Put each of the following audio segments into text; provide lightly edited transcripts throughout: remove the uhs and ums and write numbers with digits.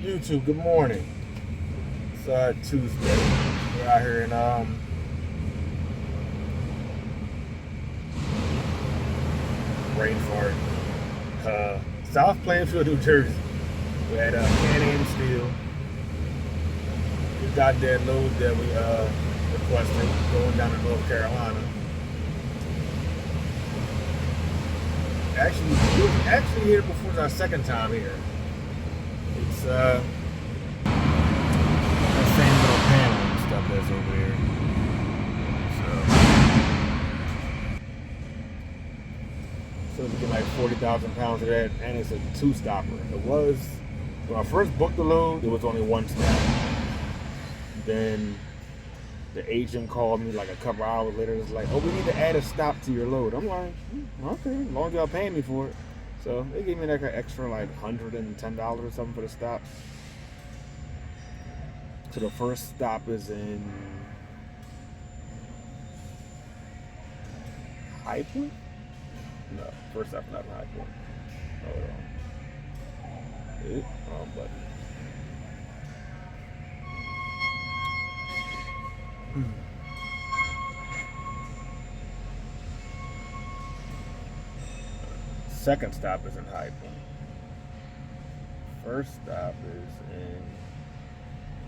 YouTube, good morning. It's Tuesday. We're out here in Rainford, South Plainfield, New Jersey. We had Can-Am Steel. We got that load that we requested going down to North Carolina. Actually, we was actually here before. It's our second time here. It's that same little panel and stuff that's over there. So we get like 40,000 pounds of that, and it's a two-stopper. It was, when I first booked the load, it was only one stop. Then the agent called me like a couple hours later. It's like, oh, we need to add a stop to your load. I'm like, okay, as long as y'all paying me for it. So they gave me like an extra like $110 or something for the stop. So the first stop is in High Point? No, first stop not in High Point. Hold on. Wrong button. Second stop is in High Point. First stop is in.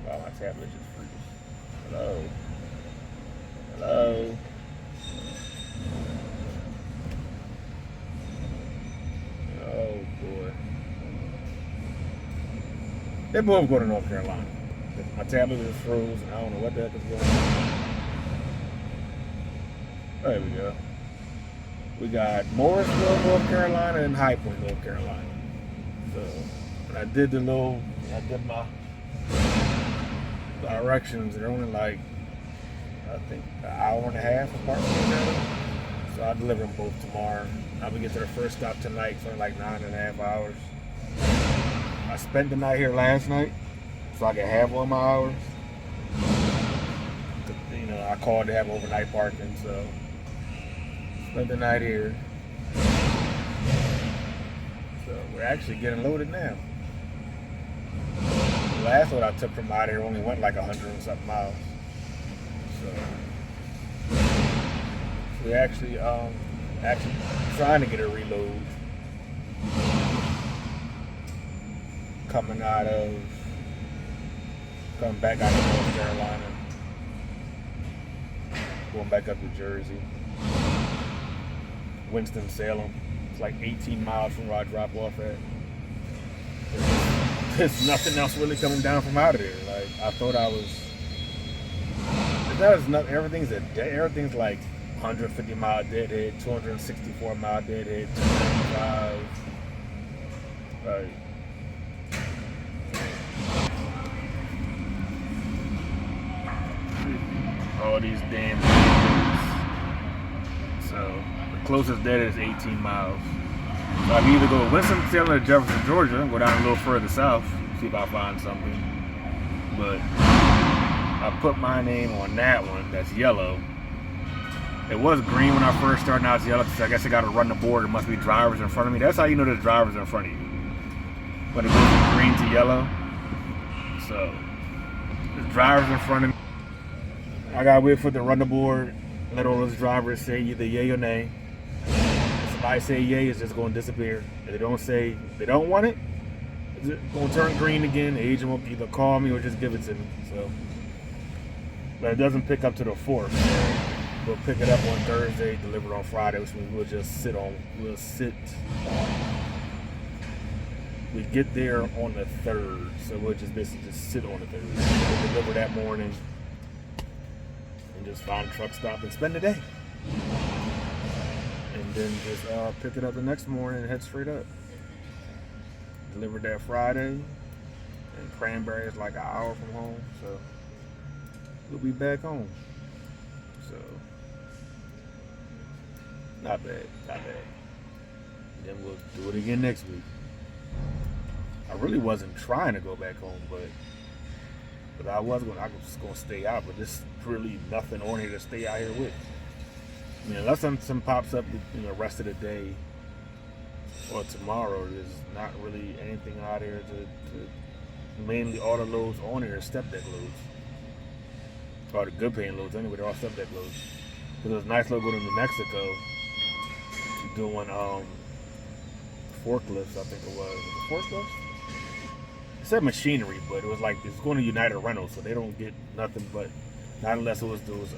Wow, my tablet just freezes. Hello. Hello. Oh boy. They both go to North Carolina. My tablet is frozen. I don't know what the heck is going on. There we go. We got Morrisville, North Carolina, and High Point, North Carolina. So when I did my directions, they're only like, I think, an hour and a half apart from each other. So I'll deliver them both tomorrow. I'll be getting to the first stop tonight for like 9.5 hours. I spent the night here last night, so I can have all my hours. You know, I called to have overnight parking, so spent the night here. So we're actually getting loaded now. The last load I took from out here only went like 100 and something miles. So we actually trying to get a reload coming back out of North Carolina, going back up to Jersey, Winston-Salem. It's like 18 miles from where I drop off at. There's nothing else really coming down from out of there. Like I thought I was. There's nothing. Everything's like 150 mile deadhead, 264 mile deadhead, 295. Right. All these damn things. So the closest deadhead is 18 miles. So I can either go to Winston-Salem or Jefferson, Georgia, and go down a little further south, see if I find something. But I put my name on that one. That's yellow. It was green when I first started. Now it's yellow. So I guess I got to run the board. There must be drivers in front of me. That's how you know there's drivers in front of you. When it goes from green to yellow. So there's drivers in front of me. I got to wait for the run the board. Let all those drivers say either yay or nay. If somebody say yay, it's just going to disappear. If they don't say they don't want it, it's going to turn green again. The agent will either call me or just give it to me. So, but it doesn't pick up to the 4th. So we'll pick it up on Thursday, deliver it on Friday, which means we'll sit. We get there on the 3rd, so we'll just basically just sit on the 3rd. We'll deliver that morning and just find a truck stop and spend the day. And then just pick it up the next morning and head straight up. Delivered that Friday, and Cranberry is like an hour from home, so we'll be back home. So not bad. Then we'll do it again next week. I really wasn't trying to go back home, but I was just gonna stay out. But there's really nothing on here to stay out here with. I mean, unless something pops up the rest of the day or tomorrow, there's not really anything out here to mainly all the loads on it are step deck loads. All the good paying loads anyway, they're all step deck loads. Because it was a nice load going to New Mexico doing forklifts, I think it was. Was it forklifts? It said machinery, but it was like it's going to United Rentals, so they don't get nothing but, not unless it was those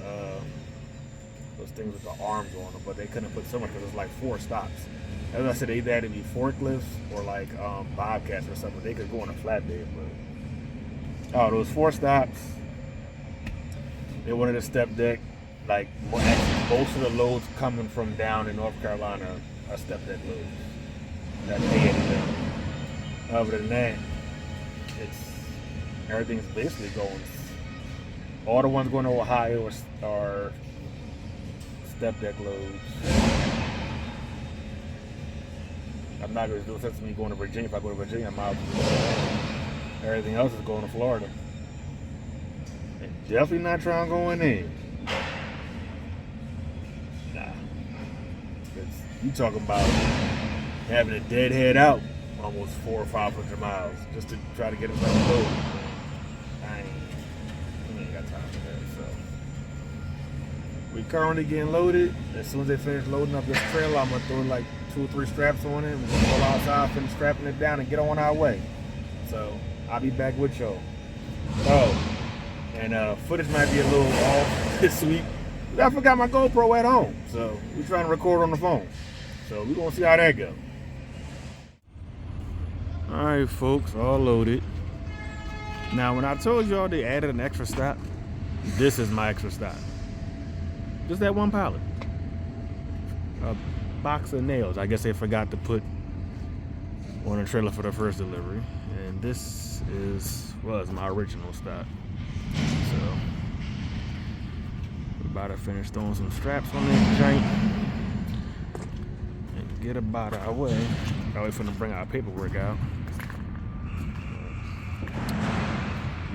things with the arms on them, but they couldn't put so much because it was like 4 stops. As I said, they either had to be forklifts or like bobcats or something. They could go on a flatbed, but those 4 stops. They wanted a step deck. Like most of the loads coming from down in North Carolina are step deck loads. That they had to do. Other than that, everything's basically going. All the ones going to Ohio are step deck loads. I'm not going to do sense to me going to Virginia. If I go to Virginia, I'm out. Everything else is going to Florida. And definitely not trying to go in there. Nah. Because you talking about having a dead head out almost 400 or 500 miles just to try to get it on the road. I ain't got time for that. So we currently getting loaded. As soon as they finish loading up this trailer, I'm gonna throw like 2 or 3 straps on it. We're gonna go outside, finish strapping it down, and get on our way. So I'll be back with y'all. Oh, and footage might be a little off this week. I forgot my GoPro at home, so we're trying to record on the phone. So we're gonna see how that goes. All right, folks, all loaded. Now, when I told y'all they added an extra stop, this is my extra stop. Just that one pallet. A box of nails. I guess they forgot to put on a trailer for the first delivery. And this was my original stop. So, we're about to finish throwing some straps on this joint and get about our way. Probably finna bring our paperwork out.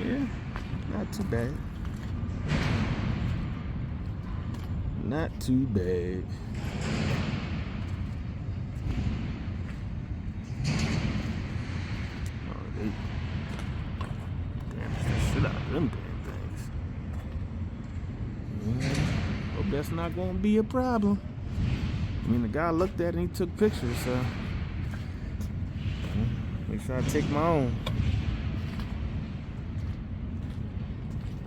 Yeah, not too bad. Not too bad. Oh, they damaged the shit out of them damn things. Hope that's not gonna be a problem. I mean, the guy looked at it and he took pictures, so make sure I take my own.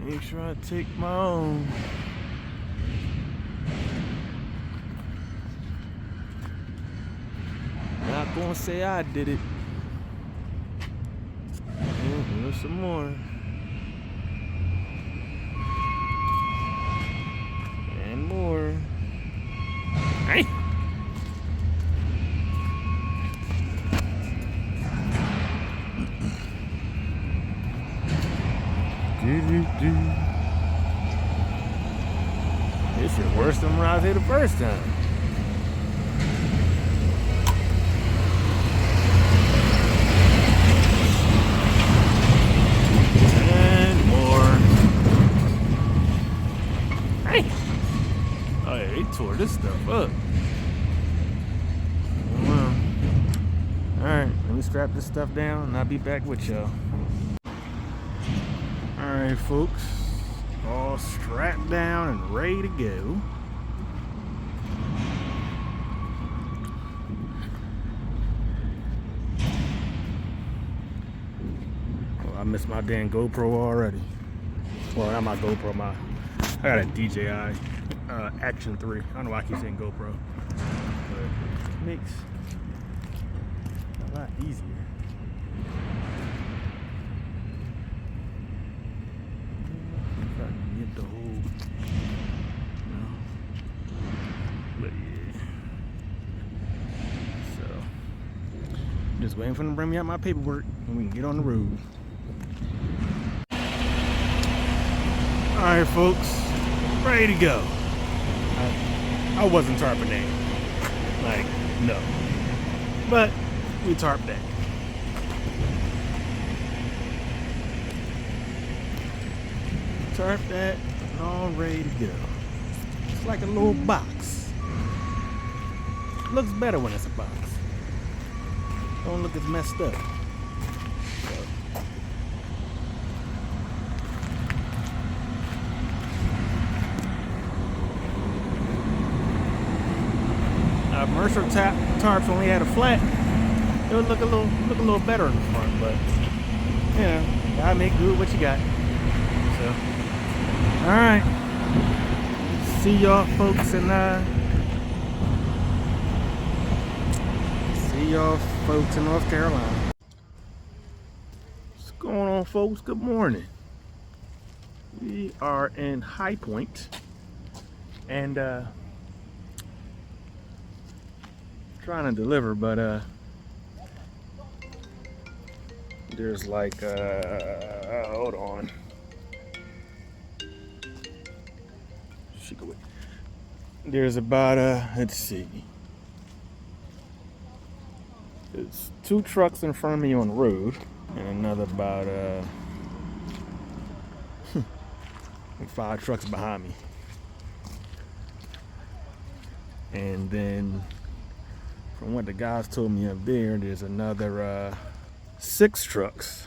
Make sure I take my own. Not gonna say I did it. Here's some more. And more. Hey! This is worse than when I was here the first time. And more. Hey! Oh yeah, they tore this stuff up. Well, alright, let me strap this stuff down and I'll be back with y'all. Alright, folks, all strapped down and ready to go. Oh, I missed my damn GoPro already. Well, not my GoPro, I got a DJI Action 3. I don't know why I keep saying GoPro, but it makes it a lot easier. Get the whole, but yeah. So, just waiting for them to bring me out my paperwork and we can get on the road. Alright, folks, ready to go. I wasn't tarping that. Like, no. But we tarped that. Tarp that and all ready to go. It's like a little box. Looks better when it's a box. Don't look as messed up. So, Mercer tarps only had a flat, it would look a little better in the front. But you know, gotta make do with what you got. So, all right. See y'all folks in North Carolina. What's going on, folks? Good morning. We are in High Point, and trying to deliver, but there's like hold on. There's about let's see. There's 2 trucks in front of me on the road, and another about 5 trucks behind me. And then from what the guys told me up there, there's another 6 trucks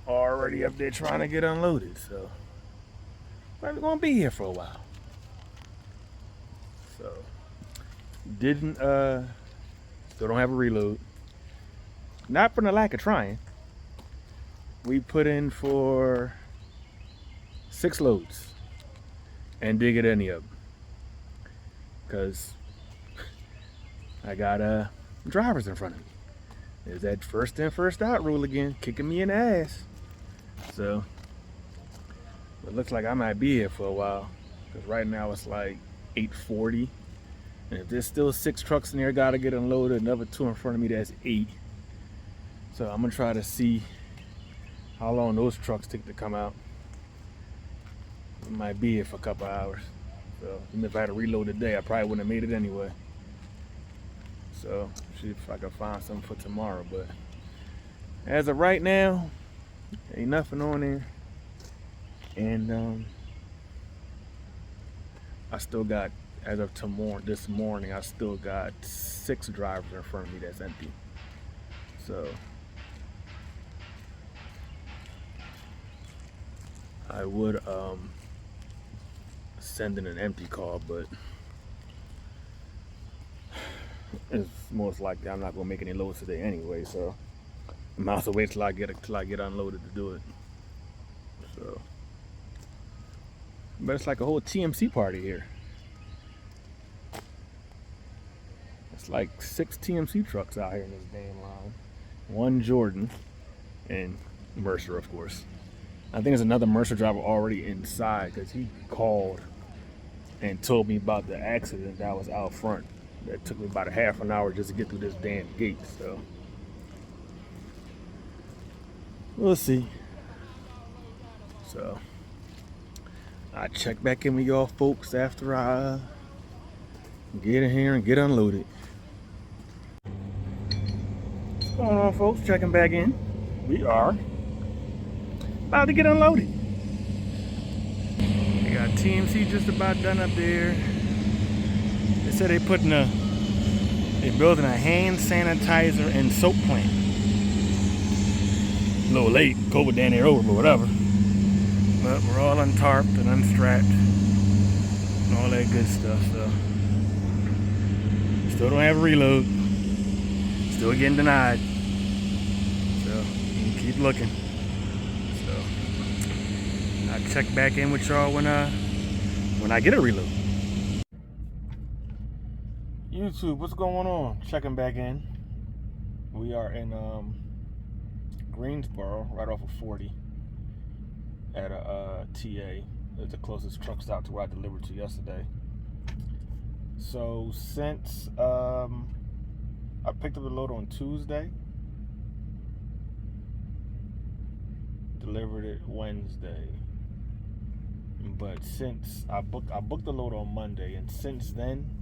already up there trying to get unloaded. So probably gonna be here for a while. So didn't still don't have a reload. Not from the lack of trying. We put in for 6 loads and didn't get any of them because I got drivers in front of me. There's that first in, first out rule again, kicking me in the ass. So it looks like I might be here for a while because right now it's like 8:40. And if there's still 6 trucks in there, gotta get unloaded. Another 2 in front of me, that's 8. So I'm gonna try to see how long those trucks take to come out. I might be here for a couple hours. So even if I had to reload today, I probably wouldn't have made it anyway. So see if I can find something for tomorrow. But as of right now, ain't nothing on there. And I still got, as of this morning, I still got 6 drivers in front of me that's empty. So I would send in an empty call, but it's most likely I'm not gonna make any loads today anyway. So I might as well wait till I get unloaded to do it. So, but it's like a whole TMC party here. It's like 6 TMC trucks out here in this damn line. 1 Jordan and Mercer, of course. I think there's another Mercer driver already inside because he called and told me about the accident that was out front. That took me about a half an hour just to get through this damn gate. So we'll see. So I check back in with y'all folks after I get in here and get unloaded. What's going on, folks? Checking back in. We are about to get unloaded. We got TMC just about done up there. They said they're building a hand sanitizer and soap plant. A little late, COVID down there over, but whatever. But we're all untarped and unstrapped and all that good stuff. So still don't have a reload. Still getting denied. So keep looking. So I'll check back in with y'all when I get a reload. YouTube, what's going on? Checking back in. We are in Greensboro, right off of 40 at a TA. It's the closest truck stop to where I delivered to yesterday. So since I picked up the load on Tuesday, delivered it Wednesday, but since I booked the load on Monday, and since then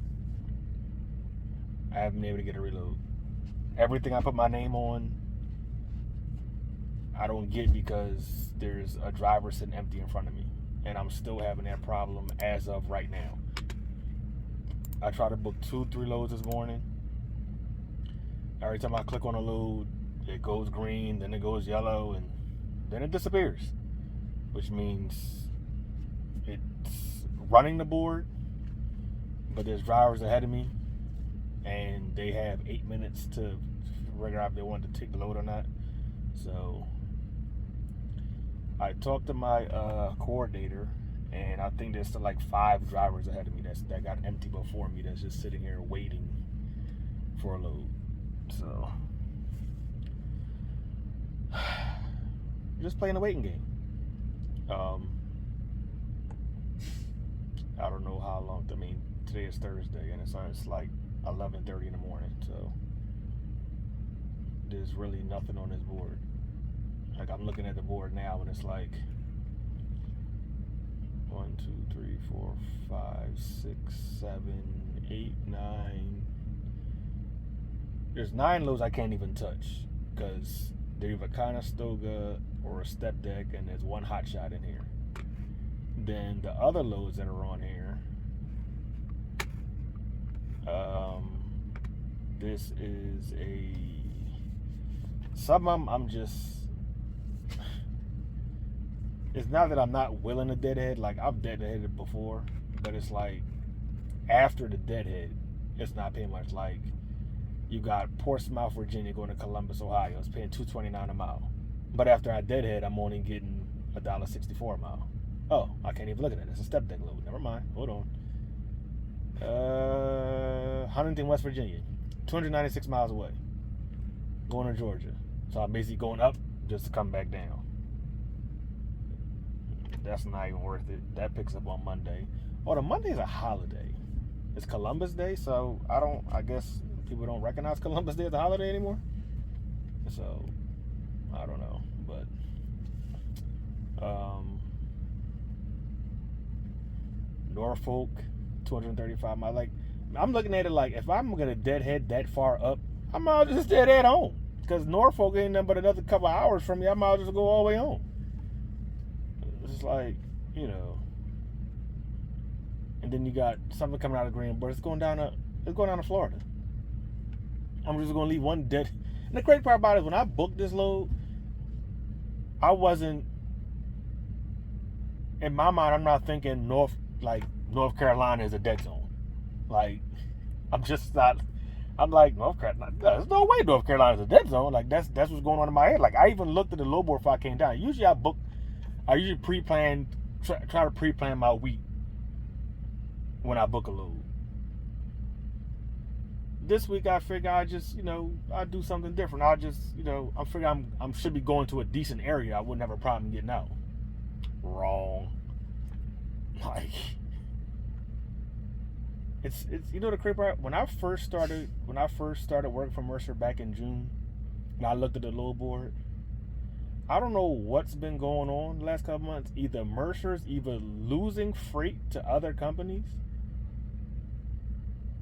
I haven't been able to get a reload. Everything I put my name on, I don't get because there's a driver sitting empty in front of me, and I'm still having that problem as of right now. I tried to book 2-3 loads this morning. Every time I click on a load, it goes green, then it goes yellow, and then it disappears, which means it's running the board, but there's drivers ahead of me, and they have 8 minutes to figure out if they want to take the load or not. So I talked to my coordinator, and I think there's still like 5 drivers ahead of me that got empty before me that's just sitting here waiting for a load. So just playing a waiting game. I don't know how long. I mean, today is Thursday, and it's like 11:30 in the morning. So there's really nothing on this board. Like, I'm looking at the board now, and it's like 1, 2, 3, 4, 5, 6, 7, 8, 9. There's 9 loads I can't even touch because they're either Conestoga or a step deck, and there's 1 hot shot in here. Then the other loads that are on here, this is some of them I'm just, it's not that I'm not willing to deadhead. Like, I've deadheaded before, but it's like after the deadhead, it's not paying much. Like, you got Portsmouth, Virginia going to Columbus, Ohio. It's paying $2.29 a mile. But after I deadhead, I'm only getting $1.64 a mile. Oh, I can't even look at it. It's a step deck load. Never mind. Hold on. Huntington, West Virginia. 296 miles away. Going to Georgia. So I'm basically going up just to come back down. That's not even worth it. That picks up on Monday. Oh, the Monday is a holiday. It's Columbus Day, so I guess people don't recognize Columbus Day as a holiday anymore. So, I don't know. But, Norfolk, 235 miles. Like, I'm looking at it like, if I'm going to deadhead that far up, I might as well just deadhead home. Because Norfolk ain't nothing but another couple hours from me. I might as well just go all the way home. It's like, you know. And then you got something coming out of Greensboro. It's going down to Florida. I'm just going to leave one dead. And the crazy part about it is when I booked this load, I wasn't, in my mind, I'm not thinking North Carolina is a dead zone. Like, I'm just not, I'm like, North Carolina, there's no way North Carolina is a dead zone. Like, that's what's going on in my head. Like, I even looked at the load board before I came down. Usually I usually pre-plan, try to pre-plan my week when I book a load. This week I figure I just, I do something different. I just, I figure I should be going to a decent area. I wouldn't have a problem getting out. Wrong. Like, it's the crazy part. When I first started working for Mercer back in June, and I looked at the load board, I don't know what's been going on the last couple months. Either Mercer's losing freight to other companies,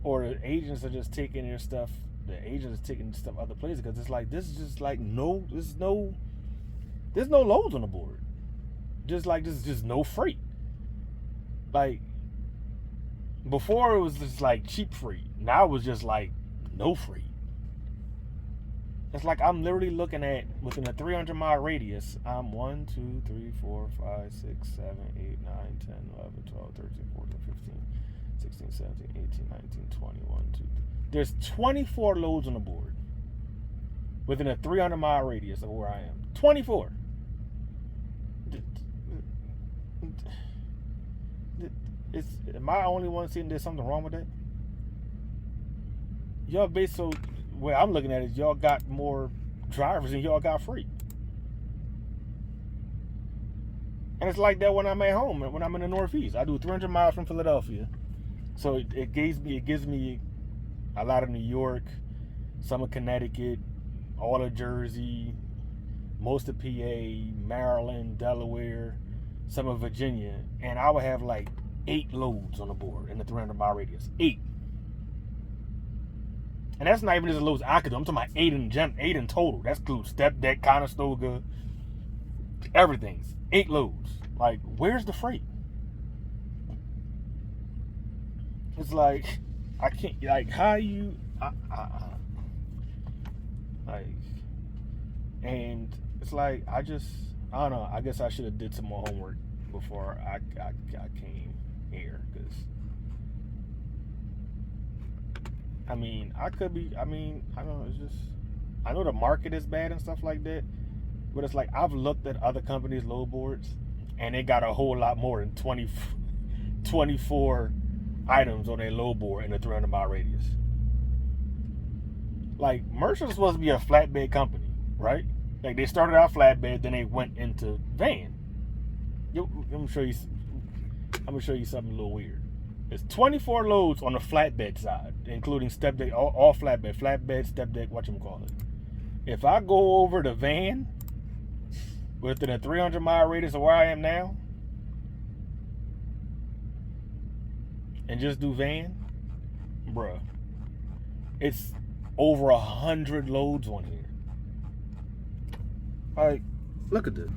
or the agents are just taking their stuff. The agents are taking stuff other places because it's like there's no loads on the board. Just like there's just no freight. Like, before it was just like cheap freight. Now it was just like no freight. It's like I'm literally looking at, within a 300-mile radius, I'm 1, 2, 3, 4, 5, 6, 7, 8, 9, 10, 11, 12, 13, 14, 15, 16, 17, 18, 19, 20, 1, 2, 3. There's 24 loads on the board within a 300-mile radius of where I am. 24. Am I the only one seeing there's something wrong with that? Y'all so where I'm looking at it, y'all got more drivers than y'all got free. And it's like that when I'm at home, when I'm in the Northeast. I do 300 miles from Philadelphia. So it gives me a lot of New York, some of Connecticut, all of Jersey, most of PA, Maryland, Delaware, some of Virginia. And I would have like 8 loads on the board in the 300-mile radius. 8. And that's not even just the loads I could do. I'm talking about 8 in total. That includes step deck, Conestoga, everything's 8 loads. Like, where's the freight? It's like, I can't, like, how you, like, and it's like, I don't know, I guess I should have did some more homework before I came here, because I mean, I could be. I mean, I don't know. It's just, I know the market is bad and stuff like that, but it's like I've looked at other companies' load boards, and they got a whole lot more than 24 items on their load board in a 300-mile radius. Like, Mercer's supposed to be a flatbed company, right? Like, they started out flatbed, then they went into van. I'm gonna show you something a little weird. It's 24 loads on the flatbed side, including step deck, all flatbed, step deck, whatchamacallit. If I go over the van within a 300-mile radius of where I am now, and just do van, bruh, it's over 100 loads on here. Like, look at this.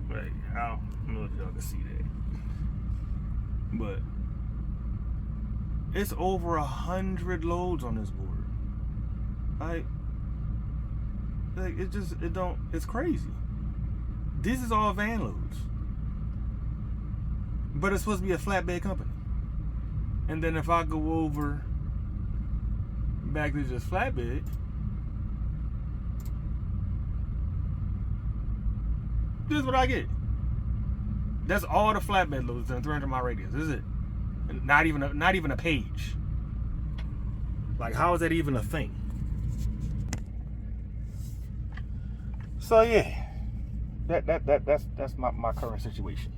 Wait, I don't know if y'all can see that, but it's over 100 loads on this board. Like it's crazy. This is all van loads, but it's supposed to be a flatbed company. And then if I go over back to just flatbed, this is what I get. That's all the flatbed loads in a 300-mile radius. This is it. And not even a page. Like, how is that even a thing? So yeah, that's my current situation.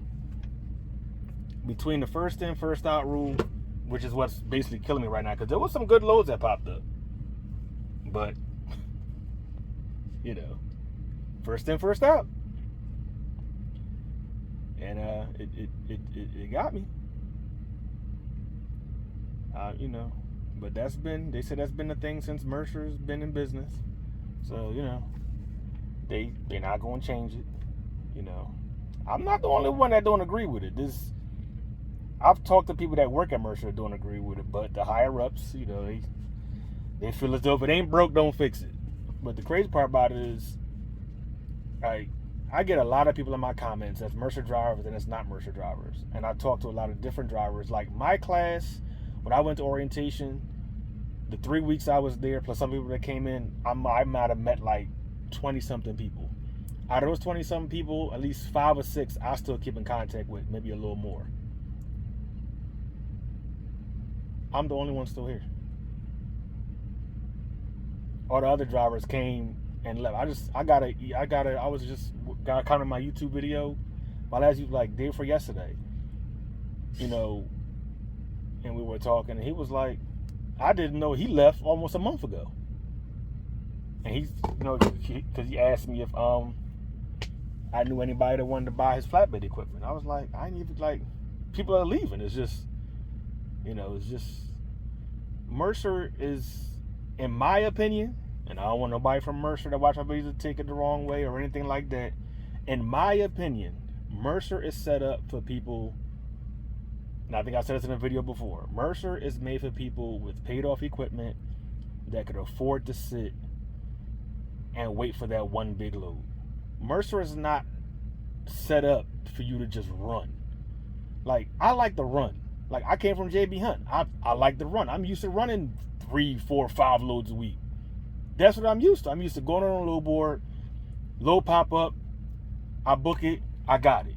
Between the first in, first out rule, which is what's basically killing me right now, because there was some good loads that popped up, but first in, first out, and it got me. But they said that's been the thing since Mercer's been in business, so they're not going to change it. I'm not the only one that don't agree with it. I've talked to people that work at Mercer that don't agree with it, but the higher ups, they feel as though if it ain't broke, don't fix it. But the crazy part about it is, I get a lot of people in my comments that's Mercer drivers and it's not Mercer drivers, and I talk to a lot of different drivers. Like my class, when I went to orientation, the 3 weeks I was there, plus some people that came in, I might have met like 20-something people. Out of those 20-something people, at least 5 or 6 I still keep in contact with, maybe a little more. I'm the only one still here. All the other drivers came and left. I was just got a comment on my YouTube video. My last YouTube, like day before yesterday. And we were talking, and he was like, I didn't know he left almost a month ago. And he's, because he asked me if I knew anybody that wanted to buy his flatbed equipment. I was like, I ain't even people are leaving. It's just, it's just, Mercer is, in my opinion, and I don't want nobody from Mercer to watch my videos to take it the wrong way or anything like that. In my opinion, Mercer is set up for people, and I think I said this in a video before, Mercer is made for people with paid off equipment that could afford to sit and wait for that one big load. Mercer is not set up for you to just run. Like, I like to run. Like, I came from JB Hunt. I like to run. I'm used to running 3, 4, 5 loads a week. That's what I'm used to. I'm used to going on a load board, load pop up, I book it, I got it.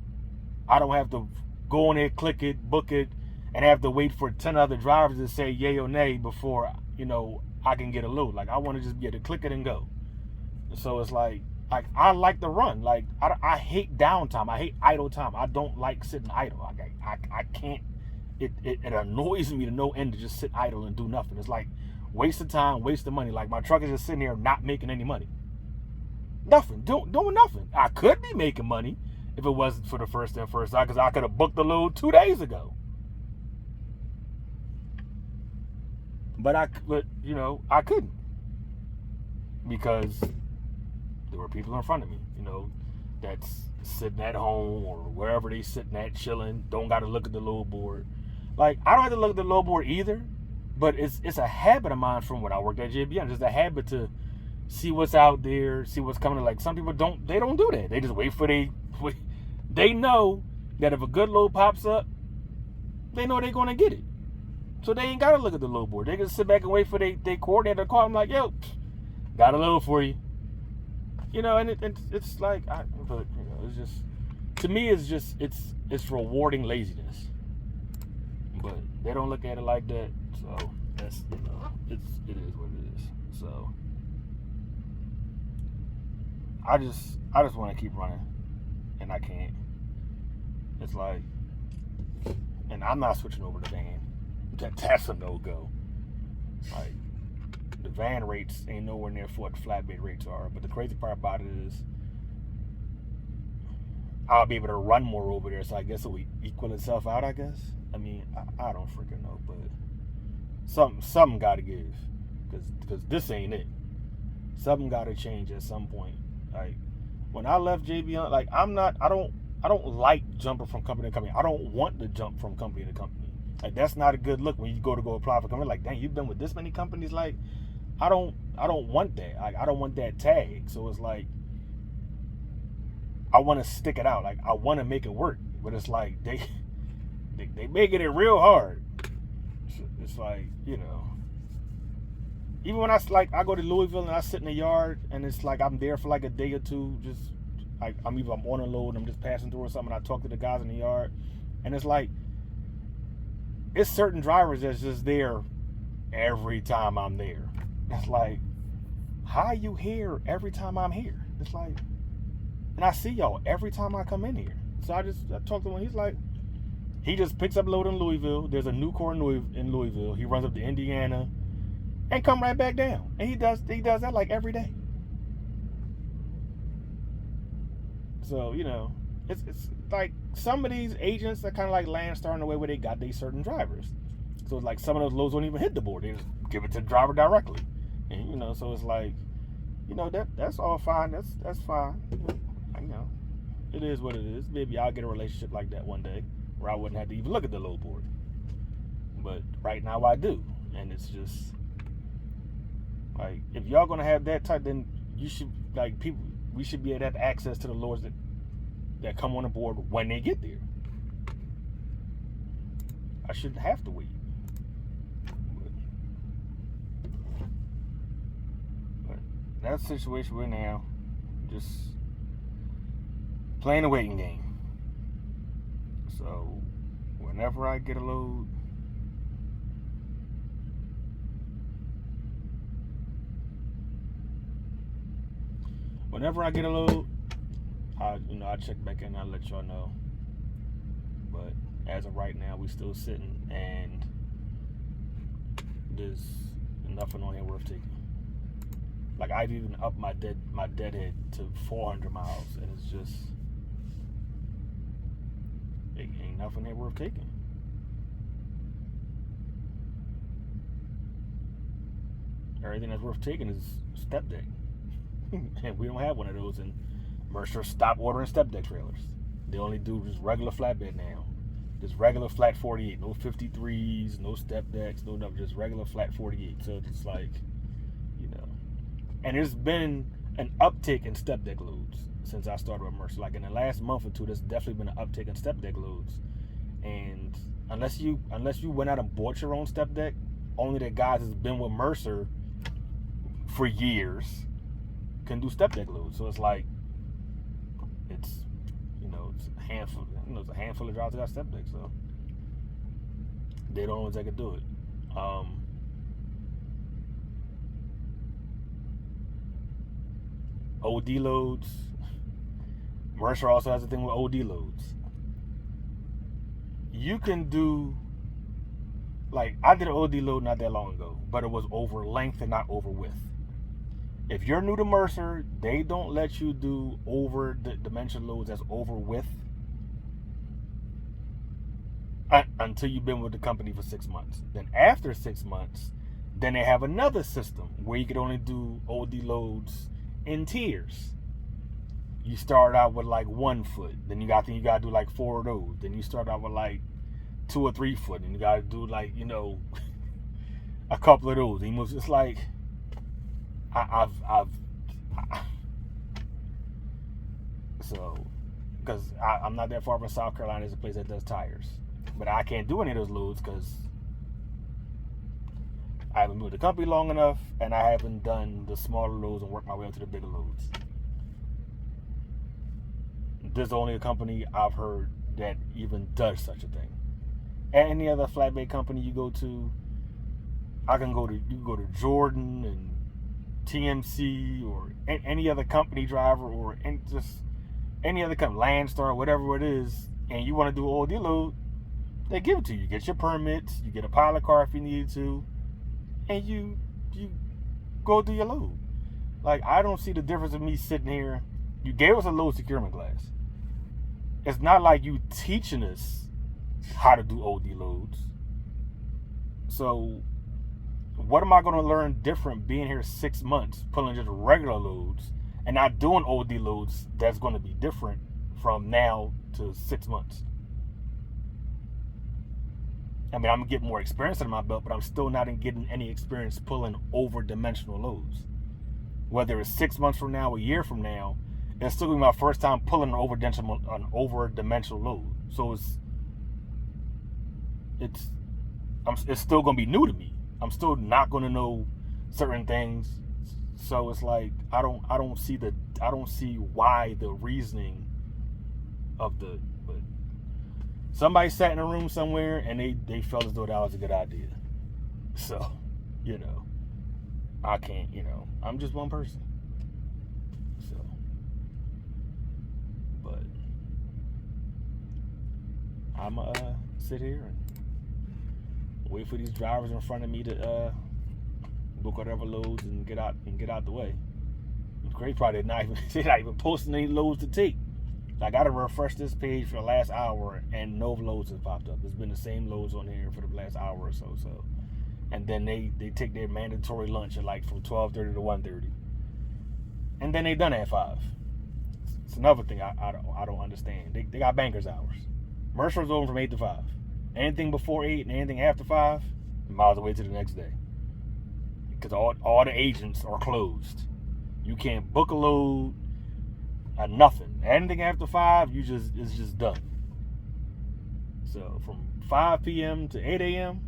I don't have to go on there, click it, book it, and have to wait for 10 other drivers to say yay or nay before, I can get a load. Like, I want to just be able to click it and go. So it's like I like to run. Like, I hate downtime. I hate idle time. I don't like sitting idle. I can't. It annoys me to no end to just sit idle and do nothing. It's like waste of time, waste of money. Like, my truck is just sitting here not making any money. Nothing, doing nothing. I could be making money if it wasn't for the first in, first out, because I could have booked the load 2 days ago. But I couldn't, because there were people in front of me, that's sitting at home or wherever they sitting at, chilling, don't got to look at the load board. Like, I don't have to look at the load board either, but it's a habit of mine from when I worked at JBM. Just a habit to see what's out there, see what's coming. Like, some people don't do that. They just wait. They know that if a good load pops up, they know they're going to get it. So they ain't got to look at the load board. They can sit back and wait for they coordinator to call. I'm like, yo, got a load for you. You know, and it's like, but you know, it's just, to me, it's just, it's rewarding laziness. But they don't look at it like that. So that's, you know, it is what it is. So I just want to keep running, and I can't. It's like, and I'm not switching over to van. That's a no-go. Like, the van rates ain't nowhere near what the flatbed rates are. But the crazy part about it is, I'll be able to run more over there, so I guess it will equal itself out, I guess. I mean, I don't freaking know, but something got to give, because this ain't it. Something got to change at some point. Like, when I left JB, like, I don't like jumping from company to company. I don't want to jump from company to company. Like, that's not a good look when you go apply for a company. Like, dang, you've been with this many companies. Like, I don't want that. Like, I don't want that tag. So it's like, I want to stick it out. Like, I want to make it work, but it's like they making it real hard. It's like, you know, even when I go to Louisville and I sit in the yard and it's like I'm there for like a day or two, just like I'm on a load and I'm just passing through or something. And I talk to the guys in the yard, and it's like, it's certain drivers that's just there every time I'm there. It's like, how are you here every time I'm here? It's like, and I see y'all every time I come in here. So I talked to him. He's like, he just picks up a load in Louisville. There's a new core in Louisville. He runs up to Indiana and come right back down. And he does that like every day. So, you know, it's like some of these agents are kind of like Landstar in the way where they got these certain drivers. So it's like some of those loads don't even hit the board. They just give it to the driver directly. And, you know, so it's like, you know, that's all fine. That's fine. You know, it is what it is. Maybe I'll get a relationship like that one day where I wouldn't have to even look at the load board. But right now I do. And it's just like, if y'all gonna have that type, then you should, like, we should be able to have access to the loads that come on the board when they get there. I shouldn't have to wait. But that's the situation we're in now. Just playing a waiting game. So whenever I get a load, I check back in and I'll let y'all know. But as of right now, we still sitting, and there's nothing on here worth taking. Like, I've even upped my deadhead to 400 miles, and it's just, it ain't nothing here worth taking. Everything that's worth taking is step deck. And we don't have one of those, and Mercer stopped ordering step deck trailers. They only do just regular flatbed now. Just regular flat 48. No 53s, no step decks, no nothing. Just regular flat 48. So it's like, you know. And there's been an uptick in step deck loads since I started with Mercer. Like, in the last month or two, there's definitely been an uptick in step deck loads. And unless you went out and bought your own step deck, only the guys that's been with Mercer for years can do step deck loads. So it's like, it's a handful. It's a handful of drivers that got step deck. So they don't always can do it. OD loads. Mercer also has a thing with OD loads. You can do, like, I did an OD load not that long ago, but it was over length and not over width. If you're new to Mercer, they don't let you do over the dimension loads that's over width until you've been with the company for 6 months. Then after 6 months, then they have another system where you can only do OD loads in tiers. You start out with like 1 foot, then you gotta do like 4 of those. Then you start out with like 2 or 3 foot, and you gotta do like, a couple of those. It's like, so, because I'm not that far from South Carolina. There's a place that does tires. But I can't do any of those loads because I haven't moved the company long enough, and I haven't done the smaller loads and worked my way up to the bigger loads. There's only a company I've heard that even does such a thing. Any other flatbed company you go to, you can go to Jordan and TMC or any other company driver or just any other company, Landstar, whatever it is, and you want to do OD load, they give it to you. You get your permits, you get a pilot car if you need to, and you go do your load. Like, I don't see the difference of me sitting here. You gave us a load securement class. It's not like you teaching us how to do OD loads. So what am I going to learn different being here 6 months, pulling just regular loads and not doing OD loads that's going to be different from now to 6 months? I mean, I'm going to get more experience under my belt, but I'm still not getting any experience pulling over-dimensional loads. Whether it's 6 months from now, a year from now, it's still going to be my first time pulling an over-dimensional load. So it's still going to be new to me. I'm still not going to know certain things. So it's like I don't see why the reasoning of the. But somebody sat in a room somewhere and they felt as though that was a good idea. So, I can't. I'm just one person. So, but I'm sit here and wait for these drivers in front of me to book whatever loads and get out the way. It's crazy, probably they're not even posting any loads to take. I gotta refresh this page for the last hour and no loads have popped up. It's been the same loads on here for the last hour or so. And then they take their mandatory lunch at like from 12:30 to 1:30, and then they done at 5. It's another thing I don't understand. They got bankers hours. Mercer's open from 8 to 5. Anything before 8 and anything after 5, you might as well wait till the next day. Because all the agents are closed. You can't book a load, nothing. Anything after 5, it's just done. So from 5 p.m. to 8 a.m.,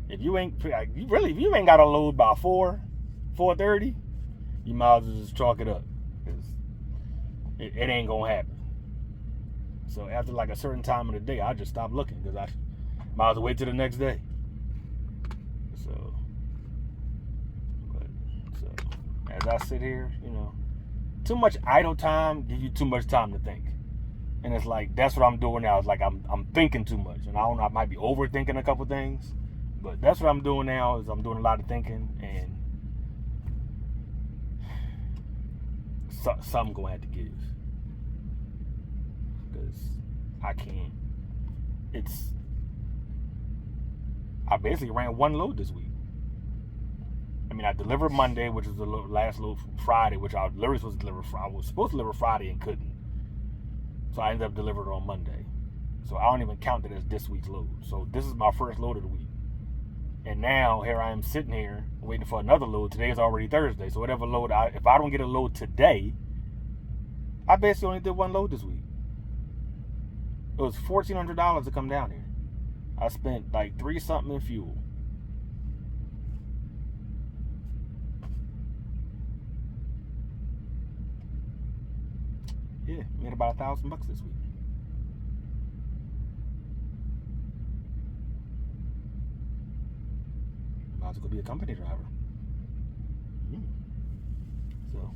if you ain't got a load by 4:30, you might as well just chalk it up. Because it ain't gonna happen. So after like a certain time of the day, I just stop looking because I might as well wait till the next day. So as I sit here, too much idle time gives you too much time to think, and it's like that's what I'm doing now. It's like I'm thinking too much, and I don't know. I might be overthinking a couple things, but that's what I'm doing now. Is I'm doing a lot of thinking, and something gonna have to give. I can't. I basically ran one load this week. I mean, I delivered Monday, which was the last load from Friday, which I literally supposed to deliver. I was supposed to deliver Friday and couldn't. So I ended up delivering it on Monday. So I don't even count it as this week's load. So this is my first load of the week. And now here I am sitting here waiting for another load. Today is already Thursday. So whatever load, if I don't get a load today, I basically only did one load this week. It was $1,400 to come down here. I spent like $3 something in fuel. Yeah, made about $1,000 this week. Might as well be a company driver. So,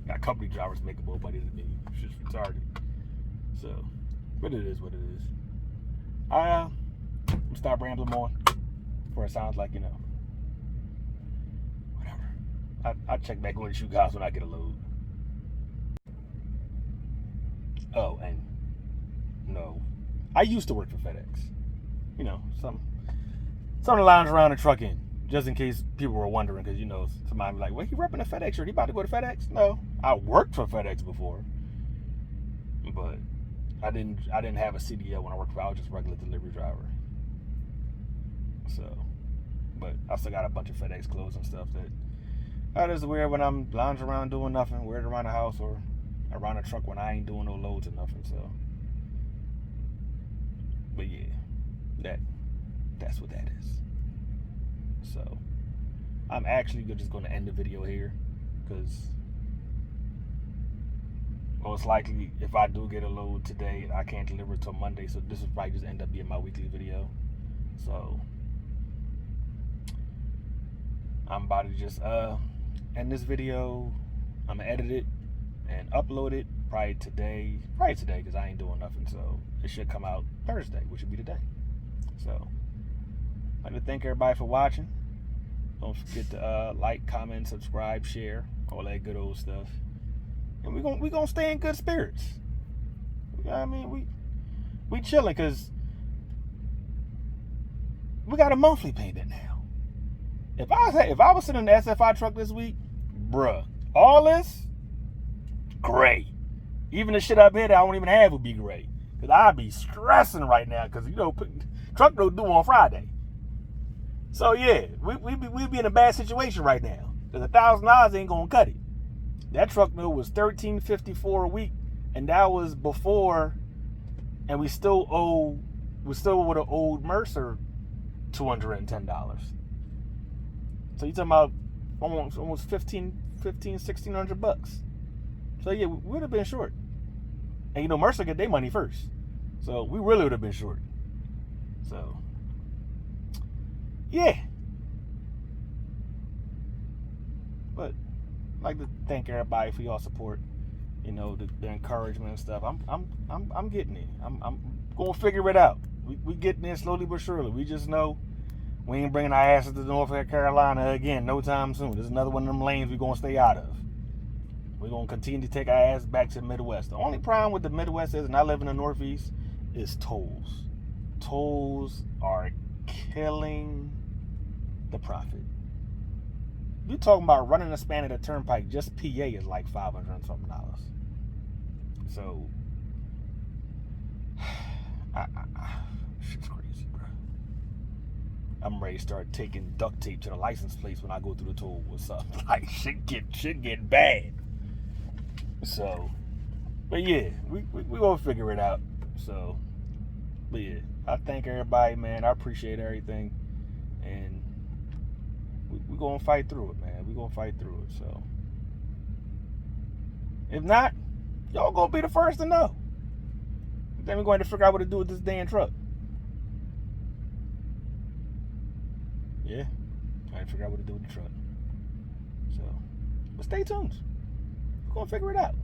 got company drivers making more money than me. It's just retarded. So, but it is what it is. I'm stop rambling more. Before it sounds like, whatever. I check back with you guys when I get a load. Oh, and no, I used to work for FedEx. Some to lounge around and truck in, just in case people were wondering, because somebody be like, "Well, he repping a FedEx shirt. He about to go to FedEx?" No, I worked for FedEx before, but I didn't have a CDL when I worked for. I was just a regular delivery driver. So, but I still got a bunch of FedEx clothes and stuff that I just wear when I'm lounging around doing nothing. Wear it around the house or around the truck when I ain't doing no loads or nothing. So, But yeah, that's what that is. So I'm actually just going to end the video here, because most likely if I do get a load today, I can't deliver it till Monday. So this will probably just end up being my weekly video. So I'm about to just end this video. I'm gonna edit it and upload it probably today, because I ain't doing nothing. So it should come out Thursday, which would be today. So I'd like to thank everybody for watching. Don't forget to like, comment, subscribe, share, all that good old stuff. And we gonna stay in good spirits. I mean, we chilling, because we got a monthly payment now. If I was sitting in the SFI truck this week, bruh, all this, great. Even the shit up here that I don't even have would be great. Because I'd be stressing right now, because, truck don't do on Friday. So, yeah, we'd be in a bad situation right now. Because $1,000 ain't going to cut it. That truck note was $1,354 a week. And that was before, and we still would have owed Mercer $210. So you're talking about almost $1,600. So yeah, we would have been short. And Mercer get their money first. So we really would have been short. So yeah. But I'd like to thank everybody for y'all support. The encouragement and stuff. I'm getting it. I'm gonna figure it out. We getting there slowly but surely. We just know we ain't bringing our asses to North Carolina again no time soon. This is another one of them lanes we're going to stay out of. We're going to continue to take our ass back to the Midwest. The only problem with the Midwest is, and I live in the Northeast, is tolls. Tolls are killing the profit. You talking about running a span of the turnpike, just PA is like $500 and something. So, shit's crazy, bro. I'm ready to start taking duct tape to the license plates when I go through the toll or something. Like, shit get bad. So, but yeah, we gonna figure it out. So, but yeah, I thank everybody, man. I appreciate everything, and we gonna fight through it, man. We gonna fight through it. So, if not, y'all gonna be the first to know. Then we're going to figure out what to do with this damn truck. Yeah, I figure out what to do with the truck. So, but stay tuned. We're gonna figure it out.